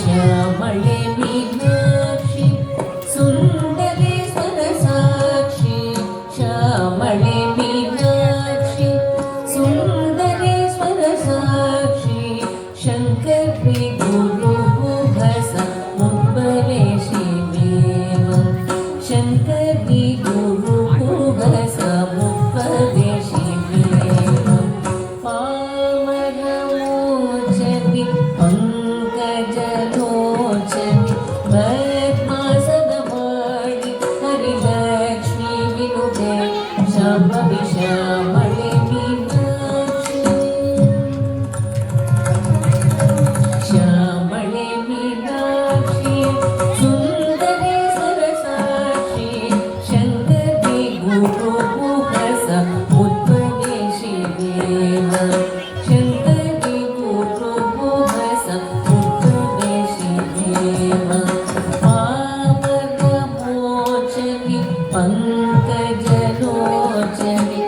श्यामळे Meenakshi Sundareshwar साक्षि श्यामळे Meenakshi Sundareshwar साक्षि शङ्करि गुरुभुभस मुद्बलेशि Dev शङ्करि गुरुभुभस मुद्बलेशि Dev पामरमोचति पंकजलोचनि पद्मासनवाणि Harilakshmi विनुते Shambhavi श्यामळे Meenakshi श्यामळे Meenakshi Sundareshwar साक्षि शङ्करि गुरुभुभस मुद्बलेशि Dev शङ्करि गुरुभुभस मुद्बलेशि Dev पावनमोचनि पङ्कजलोचनि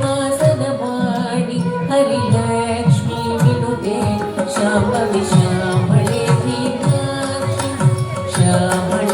पद्मासनवाणि Harilakshmi विनुते Shambhavi श्यामळे Meenakshi श्यामळे